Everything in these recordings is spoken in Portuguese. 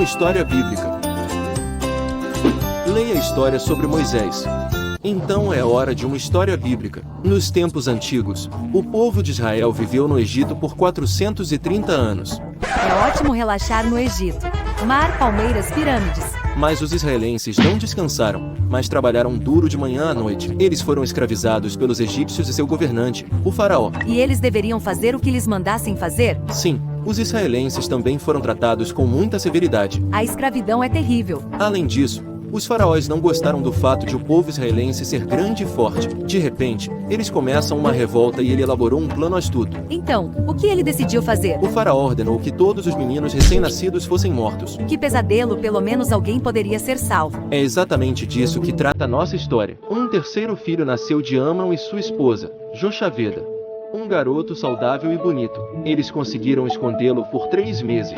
Uma história bíblica. Leia a história sobre Moisés. Então é hora de uma história bíblica. Nos tempos antigos, o povo de Israel viveu no Egito por 430 anos. É ótimo relaxar no Egito. Mar, palmeiras, pirâmides. Mas os israelenses não descansaram, mas trabalharam duro de manhã à noite. Eles foram escravizados pelos egípcios e seu governante, o faraó. E eles deveriam fazer o que lhes mandassem fazer? Sim, os israelenses também foram tratados com muita severidade. A escravidão é terrível. Além disso, os faraós não gostaram do fato de o povo israelense ser grande e forte. De repente, eles começam uma revolta e ele elaborou um plano astuto. Então, o que ele decidiu fazer? O faraó ordenou que todos os meninos recém-nascidos fossem mortos. Que pesadelo, pelo menos alguém poderia ser salvo. É exatamente disso que trata a nossa história. Um terceiro filho nasceu de Amram e sua esposa, Jocheveda. Um garoto saudável e bonito. Eles conseguiram escondê-lo por 3 meses.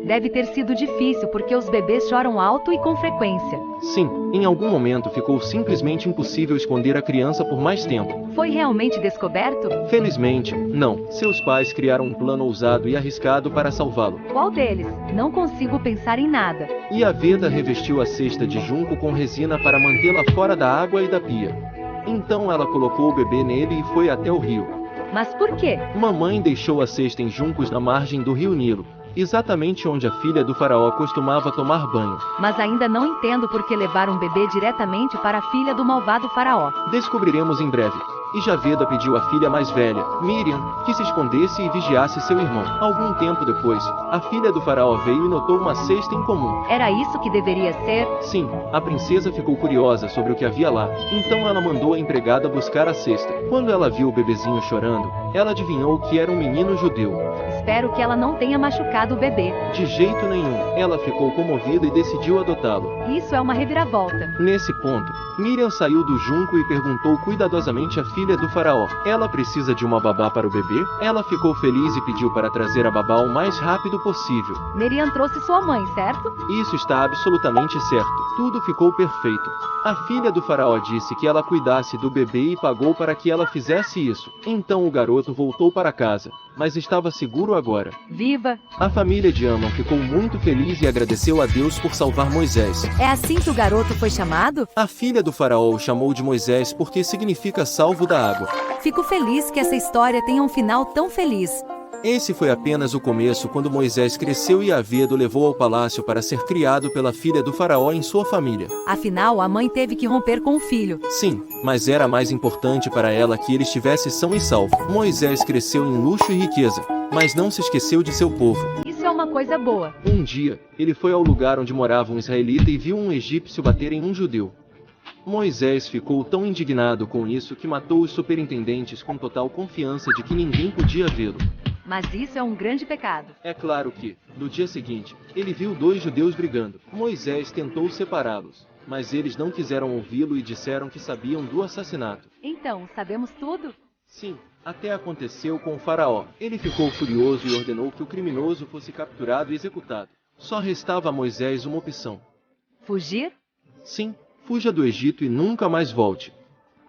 Deve ter sido difícil porque os bebês choram alto e com frequência. Sim, em algum momento ficou simplesmente impossível esconder a criança por mais tempo. Foi realmente descoberto? Felizmente, não. Seus pais criaram um plano ousado e arriscado para salvá-lo. Qual deles? Não consigo pensar em nada. Yaveda revestiu a cesta de junco com resina para mantê-la fora da água e da pia. Então ela colocou o bebê nele e foi até o rio. Mas por quê? Mamãe deixou a cesta em juncos na margem do rio Nilo, exatamente onde a filha do faraó costumava tomar banho. Mas ainda não entendo por que levar um bebê diretamente para a filha do malvado faraó. Descobriremos em breve. E Javeda pediu à filha mais velha, Miriam, que se escondesse e vigiasse seu irmão. Algum tempo depois, a filha do faraó veio e notou uma cesta incomum. Era isso que deveria ser? Sim, a princesa ficou curiosa sobre o que havia lá, então ela mandou a empregada buscar a cesta. Quando ela viu o bebezinho chorando, ela adivinhou que era um menino judeu. Espero que ela não tenha machucado o bebê. De jeito nenhum, ela ficou comovida e decidiu adotá-lo. Isso é uma reviravolta. Nesse ponto, Miriam saiu do junco e perguntou cuidadosamente à filha do faraó: ela precisa de uma babá para o bebê? Ela ficou feliz e pediu para trazer a babá o mais rápido possível. Miriam trouxe sua mãe, certo? Isso está absolutamente certo. Tudo ficou perfeito. A filha do faraó disse que ela cuidasse do bebê e pagou para que ela fizesse isso. Então o garoto voltou para casa, mas estava seguro agora. Viva! A família de Amon ficou muito feliz e agradeceu a Deus por salvar Moisés. É assim que o garoto foi chamado? A filha do faraó o chamou de Moisés porque significa salvo da água. Fico feliz que essa história tenha um final tão feliz. Esse foi apenas o começo quando Moisés cresceu e Yaveda o levou ao palácio para ser criado pela filha do faraó em sua família. Afinal, a mãe teve que romper com o filho. Sim, mas era mais importante para ela que ele estivesse são e salvo. Moisés cresceu em luxo e riqueza, mas não se esqueceu de seu povo. Isso é uma coisa boa. Um dia, ele foi ao lugar onde morava um israelita e viu um egípcio bater em um judeu. Moisés ficou tão indignado com isso que matou os superintendentes com total confiança de que ninguém podia vê-lo. Mas isso é um grande pecado. É claro que, no dia seguinte, ele viu 2 judeus brigando. Moisés tentou separá-los, mas eles não quiseram ouvi-lo e disseram que sabiam do assassinato. Então, sabemos tudo? Sim, até aconteceu com o faraó. Ele ficou furioso e ordenou que o criminoso fosse capturado e executado. Só restava a Moisés uma opção. Fugir? Sim, fuja do Egito e nunca mais volte.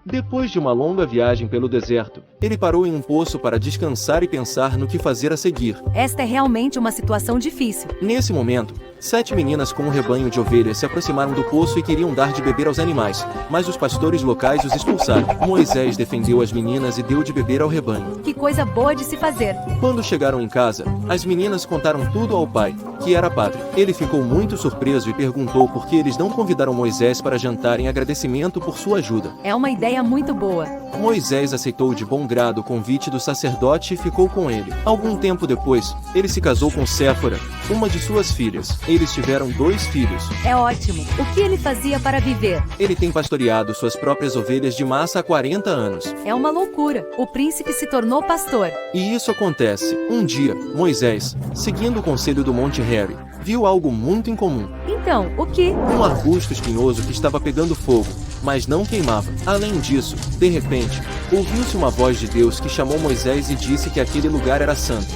Depois de uma longa viagem pelo deserto, ele parou em um poço para descansar e pensar no que fazer a seguir. Esta é realmente uma situação difícil. Nesse momento, 7 meninas com um rebanho de ovelhas se aproximaram do poço e queriam dar de beber aos animais, mas os pastores locais os expulsaram. Moisés defendeu as meninas e deu de beber ao rebanho. Que coisa boa de se fazer. Quando chegaram em casa, as meninas contaram tudo ao pai, que era padre. Ele ficou muito surpreso e perguntou por que eles não convidaram Moisés para jantar em agradecimento por sua ajuda. É uma ideia muito boa. Moisés aceitou de bom grado o convite do sacerdote e ficou com ele. Algum tempo depois, ele se casou com Séfora, uma de suas filhas. Eles tiveram 2 filhos. É ótimo. O que ele fazia para viver? Ele tem pastoreado suas próprias ovelhas de massa há 40 anos. É uma loucura. O príncipe se tornou pastor. E isso acontece. Um dia, Moisés, seguindo o conselho do Monte Harry, viu algo muito incomum. Então, o que? Um arbusto espinhoso que estava pegando fogo, mas não queimava. Além disso, de repente, ouviu-se uma voz de Deus que chamou Moisés e disse que aquele lugar era santo.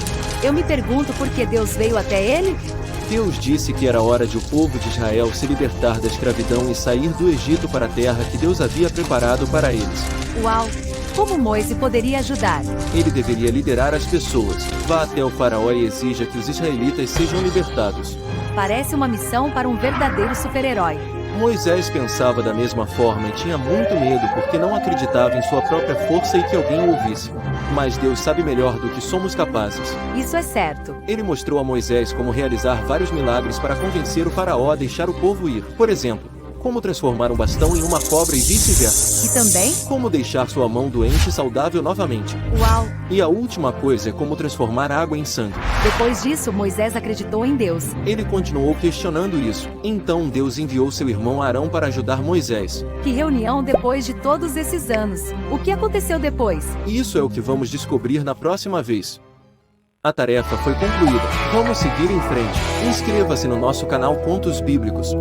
Eu me pergunto por que Deus veio até ele? Deus disse que era hora de o povo de Israel se libertar da escravidão e sair do Egito para a terra que Deus havia preparado para eles. Uau! Como Moisés poderia ajudar? Ele deveria liderar as pessoas. Vá até o faraó e exija que os israelitas sejam libertados. Parece uma missão para um verdadeiro super-herói. Moisés pensava da mesma forma e tinha muito medo porque não acreditava em sua própria força e que alguém o ouvisse. Mas Deus sabe melhor do que somos capazes. Isso é certo. Ele mostrou a Moisés como realizar vários milagres para convencer o faraó a deixar o povo ir. Por exemplo, como transformar um bastão em uma cobra e vice-versa. E também? Como deixar sua mão doente saudável novamente. Uau! E a última coisa é como transformar água em sangue. Depois disso, Moisés acreditou em Deus. Ele continuou questionando isso. Então Deus enviou seu irmão Arão para ajudar Moisés. Que reunião depois de todos esses anos! O que aconteceu depois? Isso é o que vamos descobrir na próxima vez. A tarefa foi concluída. Vamos seguir em frente. Inscreva-se no nosso canal Contos Bíblicos.